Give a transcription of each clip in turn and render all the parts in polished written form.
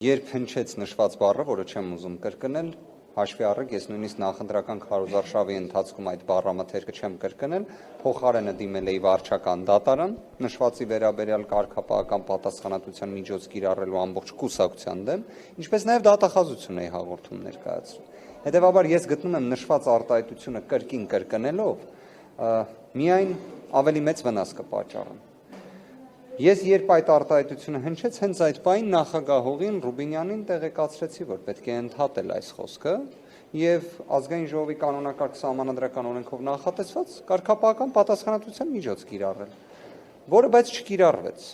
Երբ հնչեց նշված բառը, որը չեմ ուզում կրկնել, հաշվի առեք, ես նույնիսկ նախընտրական քարոզարշավի ընթացքում այդ բառամթերքը չեմ կրկնել, փոխարենը դիմել էի վարչական դատարան, նշվածի վերաբերյալ կարգապահական պատասխանատվության միջոց կիրառելու ամբողջ կուսակցության դեմ, ինչպես նաև դատախազություն էի հաղորդում ներկայացրել։ Հետևաբար ես գտնում եմ նշված արտահայտությունը կրկին կրկնելով միայն ավելի մեծ վնաս կպատճառեն։ Ես երբ այդ արտահայտությունը հնչեց, հենց այդ պահին նախագահողին Ռուբինյանին տեղեկացրեցի, որ պետք է ընդհատել այս խոսքը եւ ազգային ժողովի կանոնակարգ սահմանադրական օրենքով նախատեսված կարգապահական պատասխանատվության միջոց կիրառել, որը բայց չկիրառվեց։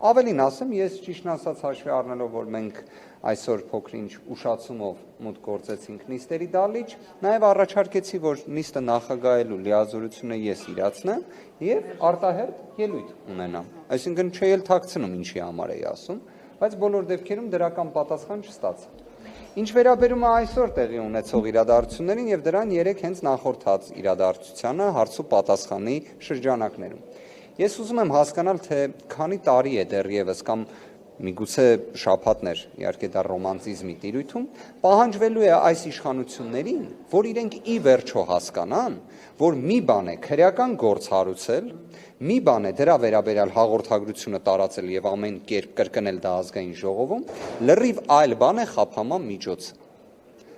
Ավելին ասեմ, ես ճիշտն ասած հաշվի առնելով, որ մենք այսօր փոքր-ինչ ուշացումով մուտք գործեցինք նիստերի դալիճ, նաև առաջարկեցի, որ նիստը նախագահելու լիազորությունը ես իրացնեմ եւ արտահերթ ելույթ ունենամ։ Այսինքն չի էլ թաքցնում ինչի համար էի ասում, բայց բոլոր դեպքերում դրական պատասխան չստացա։ Ինչ վերաբերում է այսօր տեղի ունեցող իրադարձություններին եւ դրան 3 հենց նախորդած իրադարձությանը հարց ու պատասխանի շրջանակներում։ Ես ուզում եմ հասկանալ, թե քանի տարի է դեռևս կամ միգուցե շաբաթներ, իհարկե դա ռոմանտիզմի տիրույթում, պահանջվելու է այս իշխանություններին, որ իրենք ի վերջո հասկանան, որ մի բան է քրեական գործ հարուցել, մի բան է դրա վերաբերյալ հաղորդագրությունը տարածել եւ ամեն կերպ կրկնել դա ազգային ժողովում, լրիվ այլ բան է խափանման միջոցը։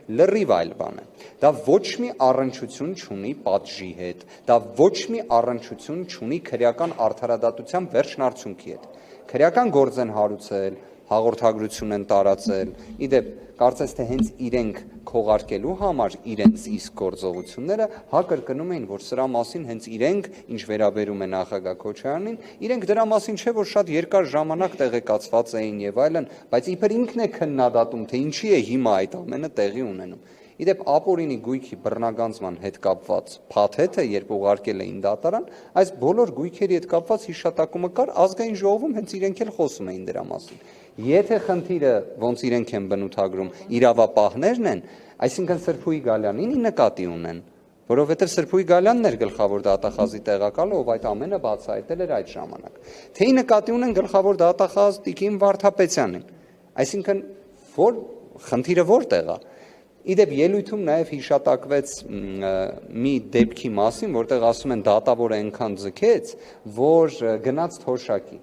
Լրիվ այլ բան է։ Դա ոչ մի առնչություն չունի պատժի հետ, դա ոչ մի առնչություն չունի քրեական արդարադատության վերջնարդյունքի հետ։ Քրեական գործ են հարուցել, հաղորդագրություն են տարածել, իդեպ կարծես թե հենց իրենք քողարկելու համար իրենց իսկ գործողությունները կրկնում էին, որ սրա մասին հենց իրենք, ինչ վերաբերում է նախագահ Քոչարյանին, իրենք դրա մասին չէ, որ շատ երկար ժամանակ տեղեկացված էին եւ այլն, բայց իբր ինքն է քննադատում, թե ինչի է հիմա այդ ամենը տեղի ունենում։ Իդեպ ապօրինի գույքի բռնագանձման հետ կապված փաթեթը, երբ ուղարկել էին դատարան, այս բոլոր գույքերի հետ կապված հիշատակումը կար ազգային ժողովում, հենց իրենք էլ խոսում էին դրա մասին։ Եթե խնդիրը, ոնց իրենք են բնութագրում, իրավապահներն են, այսինքն Սրփուի Գալյանին նկատի ունեն, որովհետև Սրփուի Գալյանն էր գլխավոր դատախազի տեղակալը, ով այդ ամենը բացահայտել էր այդ ժամանակ։ Թե նկատի ունեն գլխավոր դատախազ Տիկին Վարդապետյանին, այսինքն խնդիրը որտեղ է։ Իդեպ ելույթում նաև հիշատակվեց մի դեպքի մասին, որտեղ ասում են դատավորը այնքան ձգեց, որ գնաց թոշակի։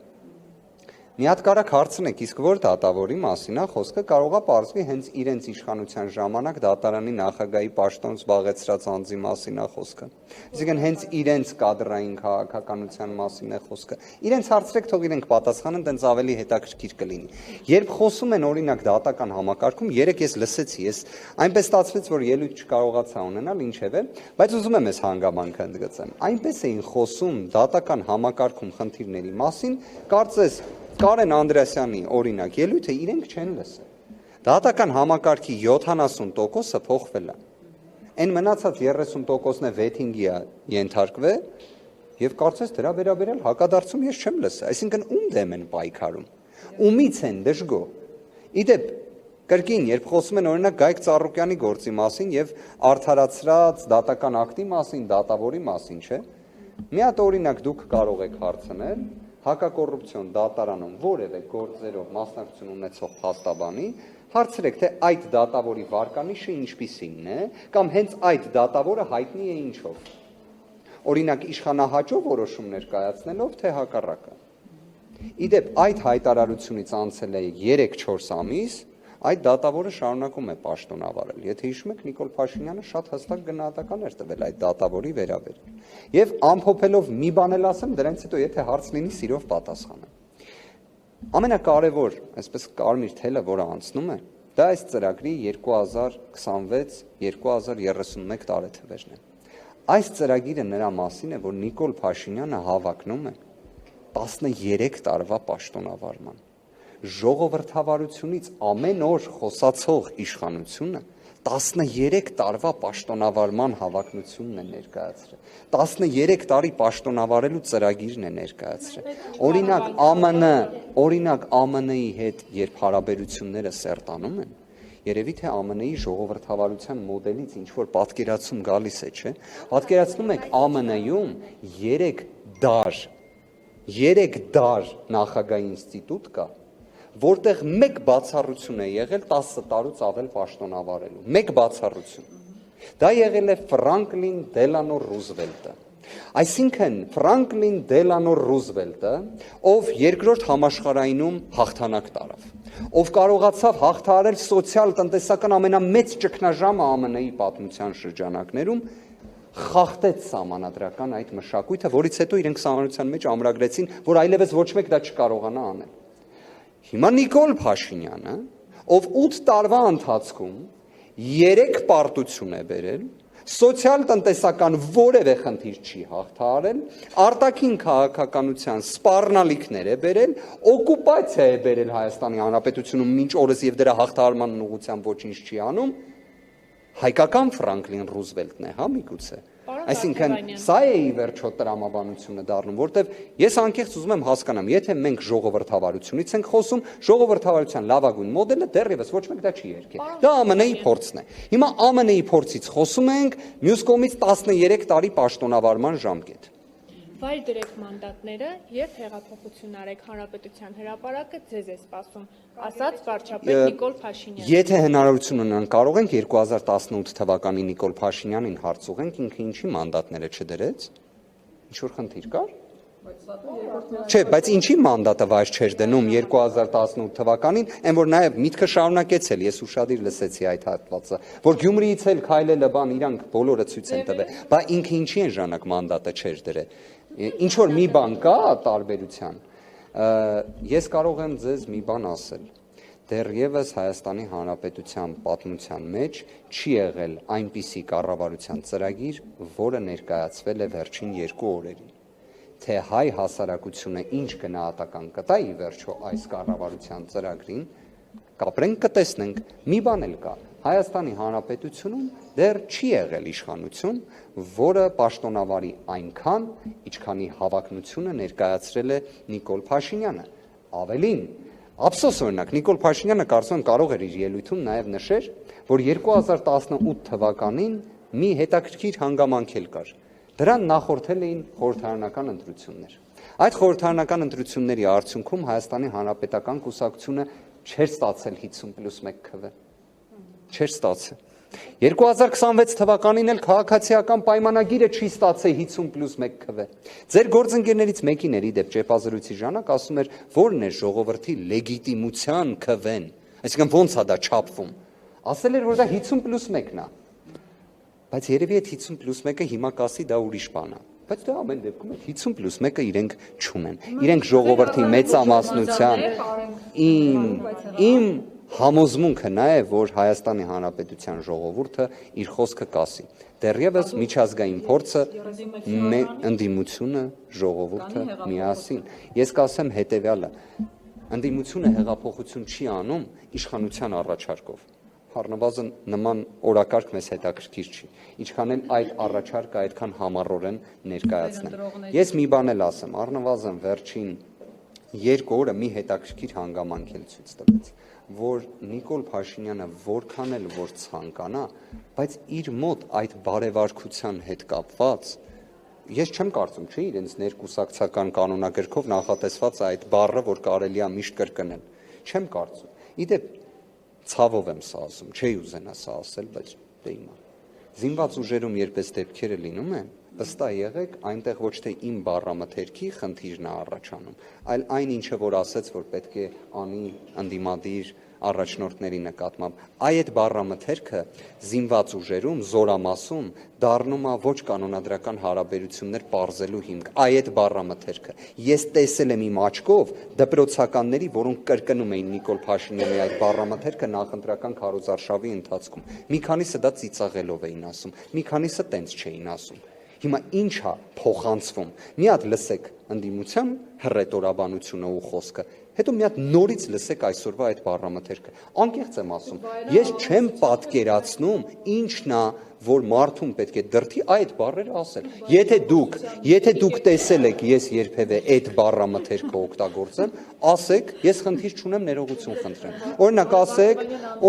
Մի հատ կարակ հարցնեք, իսկ որ դատավորի մասին է խոսքը, կարող է պարզվի հենց իրենց իշխանության ժամանակ դատարանի նախագահի պաշտոն զբաղեցրած անձի մասին է խոսքը։ Այսինքն հենց իրենց կադրային քաղաքականության մասին է խոսքը։ Իրենց հարցրեք, թող իրենք պատասխանեն, տենց ավելի հետաքրքիր կլինի։ Երբ խոսում են օրինակ դատական համակարգում, երեք ես լսեցի, ես այնպես ստացվեց, որ ելույթ չկարողացա ունենալ, ինչևէ, բայց ուզում եմ ես հանգամանքը ընդգծեմ։ Այնպես էին խոսում դատական համակարգում խնդիրների մասին, կարծես Կարեն Անդրեասյանի օրինակ ելույթը իրենք չեն լսել։ Դատական համակարգի 70%-ը փոխվել է։ Այն մնացած 30%-ն է վեթինգի է ենթարկվել եւ կարծես դրա վերաբերյալ հակադարձում ես չեմ լսել։ Այսինքն ում դեմ են պայքարում։ Ումից են դժգո։ Իդեպ կրկին, երբ խոսում են օրինակ Գայք Ծառուկյանի գործի մասին եւ արդարացրած դատական ակտի մասին, դատավորի մասին, չէ։ Մի հատ օրինակ դուք կարող եք հարցնել հակակոռուպցիոն դատարանում որևէ գործերով մասնակցություն ունեցող փաստաբանի, հարցրեք, թե այդ դատավորի վարկանիշը ինչպիսին է, կամ հենց այդ դատավորը հայտնի է ինչով։ Օրինակ իշխանահաճո որոշումներ կայացնելով, թե հակառակը։ Իդեպ այդ հայտարարությունից անցել է 3-4 ամիս, այդ դատավորը շարունակում է պաշտոնավարել։ Եթե հիշում եք, Նիկոլ Փաշինյանը շատ հստակ գնահատական էր տվել այդ դատավորի վերաբերյալ։ Եվ ամփոփելով մի բան էլ ասեմ, դրանից հետո եթե հարց լինի, սիրով պատասխանեմ։ Ամենակարևոր, այսպես կարմիր թելը, որը անցնում է, դա այս ծրագրի 2026-2031 տարեթվերն է։ Այս ծրագիրը նրա մասին է, որ Նիկոլ Փաշինյանը հավակնում է 13 տարվա պաշտոնավարման։ Ժողովրդավարությունից ամեն օր խոսացող իշխանությունը 13 տարվա պաշտոնավարման հավակնությունն է ներկայացրել։ 13 տարի պաշտոնավարելու ծրագիրն է ներկայացրել։ Օրինակ ԱՄՆ-ի հետ երբ հարաբերությունները սերտանում են, երևի թե ԱՄՆ-ի ժողովրդավարության մոդելից ինչ որ պատկերացում գալիս է, չէ։ Պատկերացնում եք ԱՄՆ-ում 3 դար նախագահի ինստիտուտ կա, որտեղ մեկ բացառություն է եղել 10 տարուց ավել պաշտոնավարելու, մեկ բացառություն։ Դա եղել է Ֆրանկլին Դելանո Ռուզվելտը։ Այսինքն Ֆրանկլին Դելանո Ռուզվելտը, ով երկրորդ համաշխարհայինում հաղթանակ տարավ, ով կարողացավ հաղթահարել սոցիալ-տնտեսական ամենամեծ ճգնաժամը ԱՄՆ-ի պատմության շրջանակներում, խախտեց սահմանադրական այդ մշակույթը, որից հետո իրենք սահմանության մեջ ամրագրեցին, որ այլևս ոչ մեկ դա չկարողանա անել։ Հիմա Նիկոլ Փաշինյանը, ով 8 տարվա ընթացքում 3 պարտություն է բերել, սոցիալ-տնտեսական որևէ խնդիր չի հաղթահարել, արտաքին քաղաքականության սպառնալիքներ է բերել, օկուպացիա է բերել Հայաստանի Հանրապետությունում մինչ օրս եւ դրա հաղթահարման ուղղությամբ ոչինչ չի անում, հայկական Ֆրանկլին Ռուզվելտն է, հա միգուցե։ Այսինքն սա է ի վերջո տրամաբանությունը դառնում, որտեվ ես անկեղծ ուզում եմ հասկանամ, եթե մենք ժողովրդավարությունից ենք խոսում, ժողովրդավարության լավագույն մոդելը դեռևս ոչ մեկ դա չի երգել։ Դա ԱՄՆ-ի փորձն է։ Հիմա ԱՄՆ-ի փորձից խոսում ենք, մյուս կողմից 13 տարի պաշտոնավարման ժամկետ։ Վայր դրեք մանդատները եւ հեղափոխություն արեք, հանրապետության հրապարակը ձեզ է սպասում, ասաց վարչապետ Նիկոլ Փաշինյանը։ Եթե հնարավորություն ունենանք, կարող ենք 2018 թվականի Նիկոլ Փաշինյանին հարց ուղենք, ինքը ինչի մանդատները չդրեց։ Ինչ որ խնդիր կար։ Չէ, բայց ինչի մանդատը վայր չէր դնում 2018 թվականին, այն որ նաև միտքը շարունակեց էլ, ես ուշադիր լսեցի այդ հատվածը, որ Գյումրիից էլ քայլելը բան իրանք բոլորը ցույց են տվել, բայց ինքը ինչի են ժամանակ մանդատը չէր դրել։ Ինչ որ մի բան կա տարբերության, ես կարող եմ ձեզ մի բան ասել, դեռևս Հայաստանի Հանրապետության պատմության մեջ չի եղել այնպիսի կառավարության ծրագիր, որը ներկայացվել է վերջին 2 օրերին, թե հայ հասարակությունը ինչ գնահատական կտա ի վերջո այս կառավարության ծրագրին, կապրենք կտեսնենք, մի բան էլ կա, Հայաստանի Հանրապետությունում դեռ չի եղել իշխանություն, որը պաշտոնավարի այնքան, ինչքանի հավակնությունը ներկայացրել է Նիկոլ Փաշինյանը։ Ավելին, ափսոս օրինակ, Նիկոլ Փաշինյանը կարծում եմ կարող էր իր ելույթում նաև նշեր, որ 2018 թվականին մի հետաքրքիր հանգամանք էլ կար։ Դրան նախորդել էին խորհրդարանական ընտրություններ։ Այդ խորհրդարանական ընտրությունների արդյունքում Հայաստանի Հանրապետական կուսակցությունը չէր ստացել 50+1 քվ։ Չէր ստացել։ 2026 թվականին էլ քաղաքացիական պայմանագիրը չի ստացել 50+1 քվ։ Ձեր գործընկերներից մեկին էր իդեպ ճեպազրույցի ժամանակ ասում էր, որն է ժողովրդի լեգիտիմության քվեն, այսինքն ոնց է դա չափվում։ Ասել էր, որ դա 50+1-ն է։ Բայց երևի այդ 50+1-ը հիմա կասի դա ուրիշ բան է։ Բայց դա ամեն դեպքում է 50+1-ը իրենք չունեն։ Իրենք ժողովրդի մեծամասնության իմ համոզմունքը նա է, որ Հայաստանի Հանրապետության ժողովուրդը իր խոսքը կասի։ Դեռևս միջազգային փորձը, ընդդիմությունը, ժողովուրդը միասին։ Ես կասեմ հետևյալը. ընդդիմությունը հեղափոխություն չի անում իշխանության առաջարկով։ Առնվազն նման օրակարգ մեզ հետաքրքիր չի։ Ինչքան էլ այդ առաջարկը այդքան համառորեն ներկայացնեն։ Ես մի բան էլ ասեմ, առնվազն վերջին 2 օրը մի հետաքրքիր հանգամանք էլ ցույց տվեց, որ Նիկոլ Փաշինյանը որքան էլ որ ցանկանա, բայց իր մոտ այդ բարեվարկության հետ կապված ես չեմ կարծում, չէ, իրենց ներկուսակցական կանոնագրքով նախատեսված այդ բառը, որ կարելի է միշտ կրկնել։ Չեմ կարծում։ Իդեպ ցավով եմ սա ասում, չէի ուզենա սա ասել, բայց դե իմա։ Զինված ուժերում երբես դեպքերը լինում են, ըստա եղեք, այնտեղ ոչ թե իմ բառամթերքի խնդիրն է առաջանում, այլ այն ինչը որ ասեց, որ պետք է անի ընդդիմադիր առաջնորդների նկատմամբ, այդ բառամթերքը զինված ուժերում, զորամասում դառնում է ոչ կանոնադրական հարաբերություններ պարզելու հիմք, այդ բառամթերքը։ Ես տեսել եմ իմ աչքով դպրոցականների, որոնք կրկնում էին Նիկոլ Փաշինյանի այդ բառամթերքը նախընտրական քարոզարշավի ընթացքում։ Մի քանիսը դա ծիծաղելով էին ասում, մի քանիսը տենց չէին ասում։ Հիմա ինչ է փոխանցվում։ Մի հատ լսեք ընդդիմության հռետորաբանությունը ու խոսքը, հետո մի հատ նորից լսեք այսօրվա այդ բառամթերքը։ Անկեղծ եմ ասում, ես չեմ պատկերացնում ինչն է, որ մարդուն պետք է դրթի այդ բառերը ասել։ Եթե դուք տեսել եք ես երբևէ այդ բառամթերքը օգտագործեմ, ասեք, ես խնդիր չունեմ, ներողություն խնդրեմ։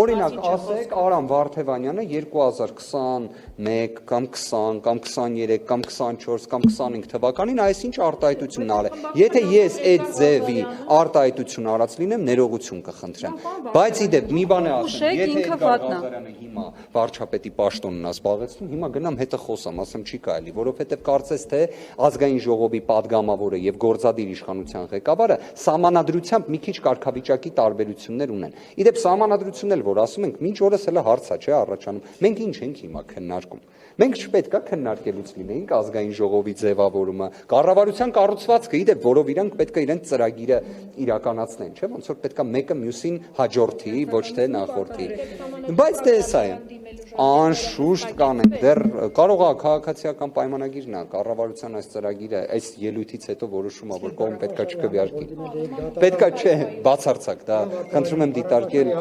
Օրինակ ասեք Արամ Վարդևանյանը 2021 կամ 20 կամ 23 կամ 24 կամ 25 թվականին այսինչ արտահայտությունն արել։ Եթե ես այդ ձևի արտահայտություն արտահայտություն արած լինեմ, ներողություն կխնդրեմ։ Բայց իդեպ մի բան է ասեմ, եթե Էդգար Ղազարյանը հիմա վարչապետի պաշտոնն զբաղեցնում, հիմա գնամ հետը խոսամ, ասեմ չի կարելի, որովհետև կարծես թե ազգային ժողովի падգամավորը եւ գործադիր իշխանության ղեկավարը սահմանադրությամբ մի քիչ կարգավիճակի տարբերություններ ունեն։ Իդեպ սահմանադրությունն էլ որ ասում ենք, մինչ օրս հələ հարց է, չէ, առաջանում։ Մենք ինչ ենք հիմա քննարկում։ Մենք չպետք է քննարկելուց լինեինք ազգային ժողովի ձևավորումը, կառավարության կառուցվածքը, իդեպ, որով իրանք պետք է իրենց ծրագիրը իրականացնեն, չէ՞, ոնց որ պետք է մեկը մյուսին հաջորդի, ոչ թե նախորդի։ Բայց դե սա է։ Անշուշտ կանենք, դեռ կարող է քաղաքացիական պայմանագիրն է, կառավարության այս ծրագիրը այս ելույթից հետո որոշում է, որ կողմ պետքա չքվեարկի։ Պետքա չէ, բացարձակ, դա խնդրում եմ դիտարկել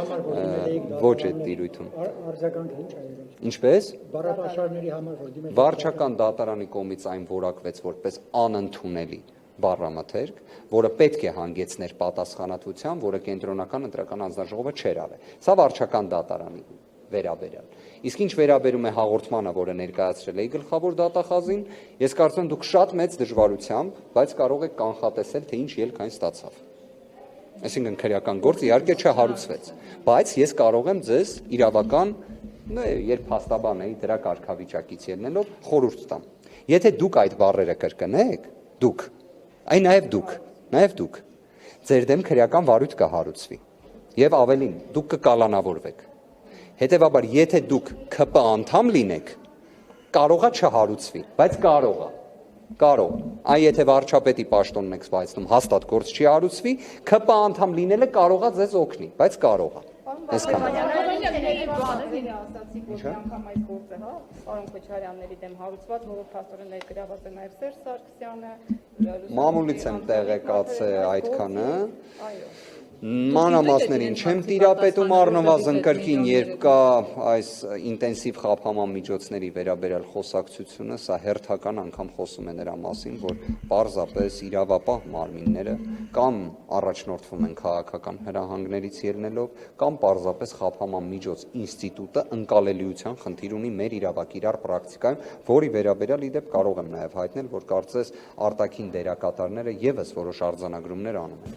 ոչ այդ տիրույթում։ Ինչպես։ Վարչական դատարանի կողմից այն որակվեց որպես անընդունելի բառամթերք, որը պետք է հանգեցներ պատասխանատվության, որը կենտրոնական ընտրական հանձնաժողովը չէր արել։ Սա վարչական դատարանի վերաբերյալ։ Իսկ ինչ վերաբերում է հաղորդմանը, որը ներկայացրել էի գլխավոր դատախազին, ես կարծում եմ դուք շատ մեծ դժվարությամբ, բայց կարող եք կանխատեսել, թե ինչ ելք այն ստացավ։ Այսինքն քրեական գործ իհարկե չհարուցվեց, բայց ես կարող եմ ձեզ իրավական, երբ հաստաբան էի դրա կարգավիճակից ելնելով խորհուրդ տամ։ Եթե դուք այդ բառերը կրկնեք, դուք, այն նաև դուք, ձեր դեմ քրեական վարույթ կհարուցվի։ Եվ ավելին, դուք կկալանավորվեք։ Հետևաբար, եթե դուք ՔՊ անդամ լինեք, կարողա չհարուցվի, բայց կարող։ Այ եթե վարչապետի պաշտոնն եք զբաղեցնում, հաստատ գործ չի հարուցվի, ՔՊ անդամ լինելը կարողա ձեզ օգնի, բայց կարողա։ Այսքանը։ Պարոն Քոչարյանների դեմ հարուցված, որով փաստորեն ներգրաված է նաև Սերժ Սարգսյանը։ Մամուլից եմ տեղեկացել այդքանը։ Մանրամասներին չեմ տիրապետում առնվազն կրկին, երբ կա այս ինտենսիվ խափանման միջոցների վերաբերյալ խոսակցությունը, սա հերթական անգամ խոսում է նրա մասին, որ պարզապես իրավապահ մարմինները կամ առաջնորդվում են քաղաքական հրահանգներից ելնելով, կամ պարզապես խափանման միջոց ինստիտուտը ընկալելիության խնդիր ունի մեր իրավակիրառ պրակտիկայում, որի վերաբերյալ իդեպ կարող եմ նաև հայտնել, որ կարծես արտաքին դերակատարները ևս որոշ արձանագրումներ անում են։